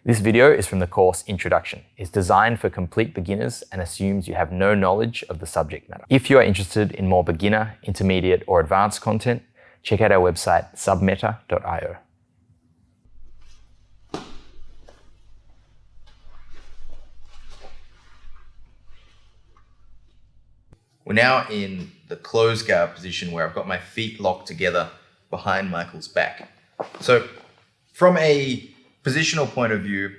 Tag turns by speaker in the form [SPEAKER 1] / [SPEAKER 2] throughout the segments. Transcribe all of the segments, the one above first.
[SPEAKER 1] This video is from the course Introduction. It's designed for complete beginners and assumes you have no knowledge of the subject matter. If you are interested in more beginner, intermediate, or advanced content, check out our website SUBMETA.io. We're now in the closed guard position where I've got my feet locked together behind Michael's back. So from a positional point of view,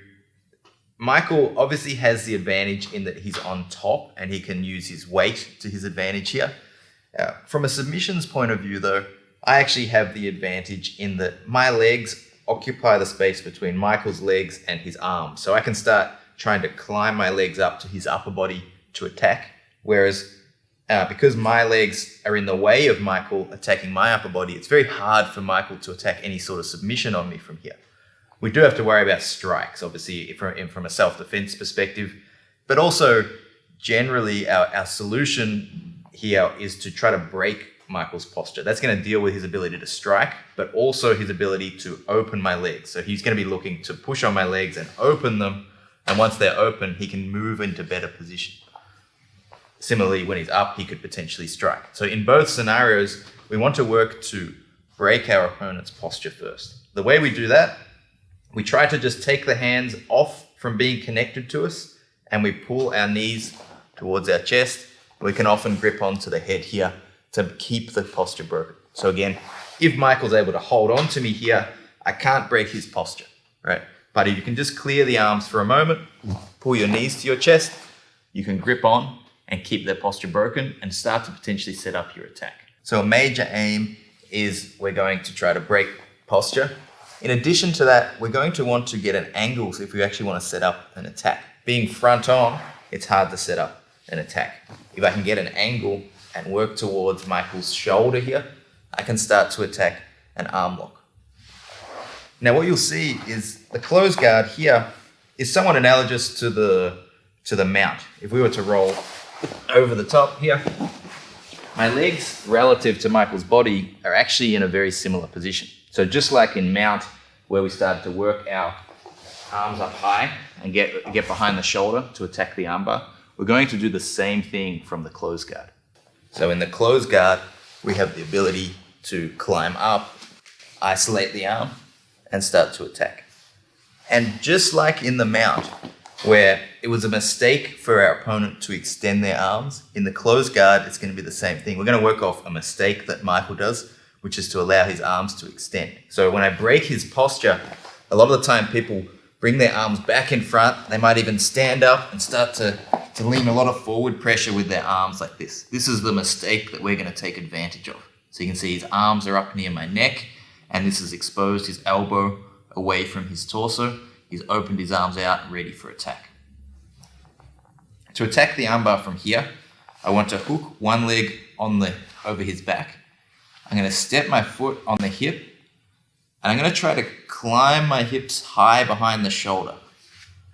[SPEAKER 1] Michael obviously has the advantage in that he's on top and he can use his weight to his advantage here. From a submissions point of view though, I actually have the advantage in that my legs occupy the space between Michael's legs and his arms. So I can start trying to climb my legs up to his upper body to attack. Whereas because my legs are in the way of Michael attacking my upper body, it's very hard for Michael to attack any sort of submission on me from here. We do have to worry about strikes, obviously, from a self-defense perspective, but also generally our solution here is to try to break Michael's posture. That's going to deal with his ability to strike, but also his ability to open my legs. So he's going to be looking to push on my legs and open them, and once they're open, he can move into better position. Similarly, when he's up, he could potentially strike. So in both scenarios, we want to work to break our opponent's posture first. The way we do that, we try to just take the hands off from being connected to us and we pull our knees towards our chest. We can often grip onto the head here to keep the posture broken. So again, if Michael's able to hold on to me here, I can't break his posture, right? But if you can just clear the arms for a moment, pull your knees to your chest, you can grip on and keep their posture broken and start to potentially set up your attack. So a major aim is we're going to try to break posture. In addition to that, we're going to want to get an angle if we actually want to set up an attack. Being front on, it's hard to set up an attack. If I can get an angle and work towards Michael's shoulder here, I can start to attack an arm lock. Now what you'll see is the closed guard here is somewhat analogous to the mount. If we were to roll over the top here, my legs relative to Michael's body are actually in a very similar position. So just like in mount, where we started to work our arms up high and get behind the shoulder to attack the armbar, we're going to do the same thing from the closed guard. So in the closed guard, we have the ability to climb up, isolate the arm, and start to attack. And just like in the mount, where it was a mistake for our opponent to extend their arms, in the closed guard, it's going to be the same thing. We're going to work off a mistake that Michael does, which is to allow his arms to extend. So when I break his posture, a lot of the time people bring their arms back in front. They might even stand up and start to lean a lot of forward pressure with their arms like this. This is the mistake that we're going to take advantage of. So you can see his arms are up near my neck, and this has exposed his elbow away from his torso. He's opened his arms out, ready for attack. To attack the armbar from here, I want to hook one leg over his back. I'm going to step my foot on the hip, and I'm going to try to climb my hips high behind the shoulder.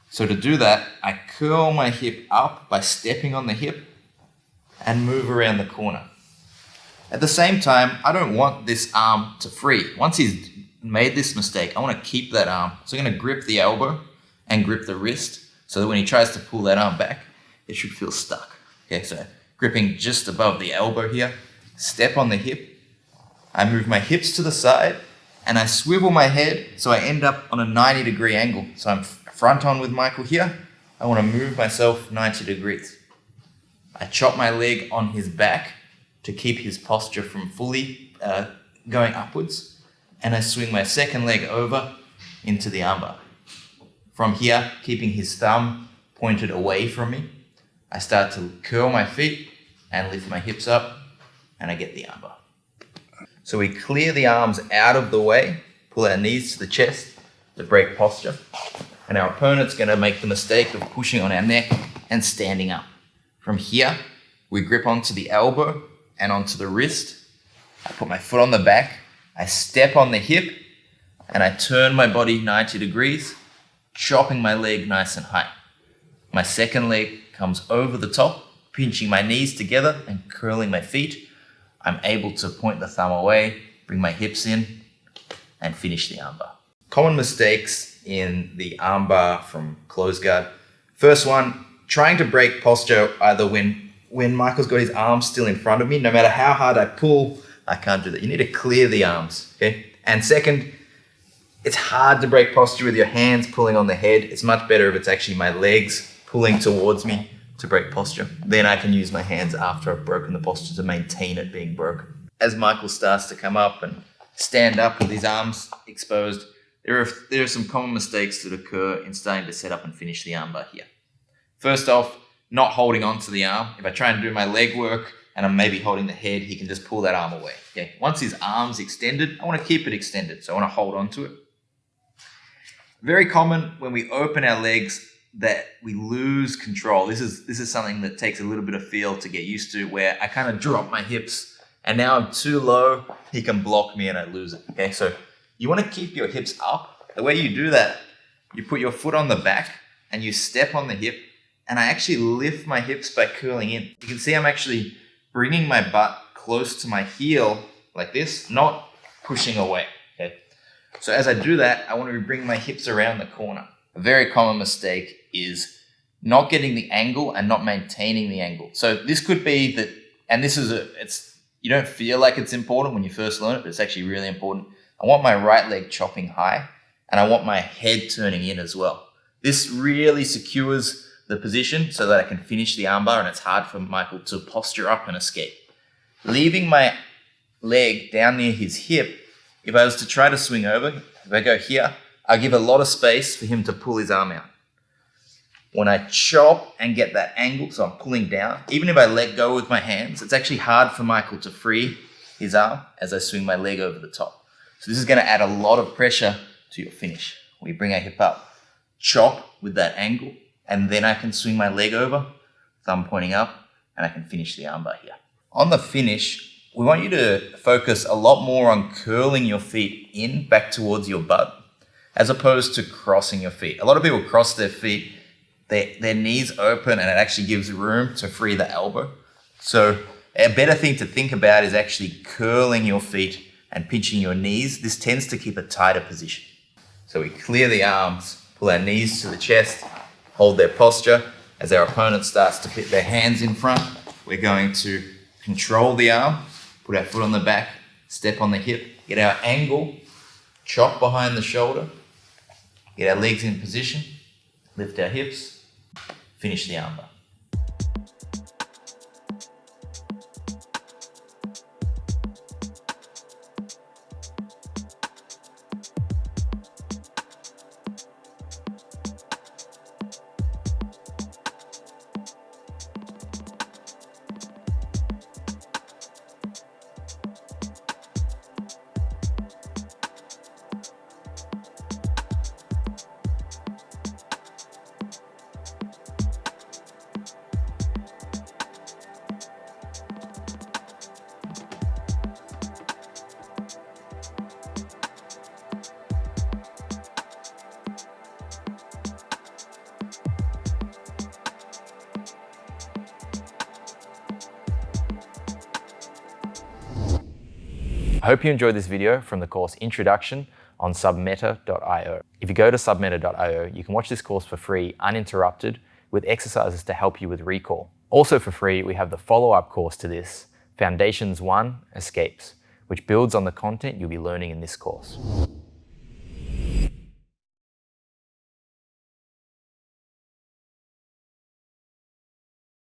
[SPEAKER 1] So to do that, I curl my hip up by stepping on the hip and move around the corner. At the same time, I don't want this arm to free. Once he's made this mistake, I want to keep that arm. So I'm going to grip the elbow and grip the wrist so that when he tries to pull that arm back, it should feel stuck. Okay, so gripping just above the elbow here, step on the hip, I move my hips to the side and I swivel my head so I end up on a 90-degree angle. So I'm front on with Michael here. I want to move myself 90 degrees. I chop my leg on his back to keep his posture from fully going upwards. And I swing my second leg over into the armbar. From here, keeping his thumb pointed away from me, I start to curl my feet and lift my hips up and I get the armbar. So we clear the arms out of the way, pull our knees to the chest to break posture. And our opponent's going to make the mistake of pushing on our neck and standing up. From here, we grip onto the elbow and onto the wrist. I put my foot on the back, I step on the hip, and I turn my body 90 degrees, chopping my leg nice and high. My second leg comes over the top, pinching my knees together and curling my feet. I'm able to point the thumb away, bring my hips in, and finish the armbar. Common mistakes in the armbar from close guard. First one, trying to break posture either when Michael's got his arms still in front of me. No matter how hard I pull, I can't do that. You need to clear the arms, okay? And second, it's hard to break posture with your hands pulling on the head. It's much better if it's actually my legs pulling towards me to break posture. Then I can use my hands after I've broken the posture to maintain it being broken. As Michael starts to come up and stand up with his arms exposed, there are some common mistakes that occur in starting to set up and finish the armbar here. First off, not holding on to the arm. If I try and do my leg work and I'm maybe holding the head, he can just pull that arm away. Okay. Once his arm's extended, I want to keep it extended. So I want to hold on to it. Very common when we open our legs that we lose control. This is something that takes a little bit of feel to get used to, where I kind of drop my hips and now I'm too low, he can block me and I lose it. Okay, so you want to keep your hips up. The way you do that, you put your foot on the back and you step on the hip, and I actually lift my hips by curling in. You can see I'm actually bringing my butt close to my heel like this, not pushing away. Okay. So as I do that, I want to bring my hips around the corner. A very common mistake is not getting the angle and not maintaining the angle. So this could be that, and this is you don't feel like it's important when you first learn it, but it's actually really important. I want my right leg chopping high, and I want my head turning in as well. This really secures the position so that I can finish the armbar, and it's hard for Michael to posture up and escape. Leaving my leg down near his hip, if I was to try to swing over, if I go here, I give a lot of space for him to pull his arm out. When I chop and get that angle, so I'm pulling down, even if I let go with my hands, it's actually hard for Michael to free his arm as I swing my leg over the top. So this is going to add a lot of pressure to your finish. We bring our hip up, chop with that angle, and then I can swing my leg over, thumb pointing up, and I can finish the armbar here. On the finish, we want you to focus a lot more on curling your feet in back towards your butt, as opposed to crossing your feet. A lot of people cross their feet, their knees open, and it actually gives room to free the elbow. So a better thing to think about is actually curling your feet and pinching your knees. This tends to keep a tighter position. So we clear the arms, pull our knees to the chest, hold their posture. As our opponent starts to put their hands in front, we're going to control the arm, put our foot on the back, step on the hip, get our angle, chop behind the shoulder, get our legs in position, lift our hips, finish the armbar. I hope you enjoyed this video from the course Introduction on SUBMETA.io. If you go to SUBMETA.io, you can watch this course for free, uninterrupted, with exercises to help you with recall. Also for free, we have the follow-up course to this, Foundations 1 Escapes, which builds on the content you'll be learning in this course.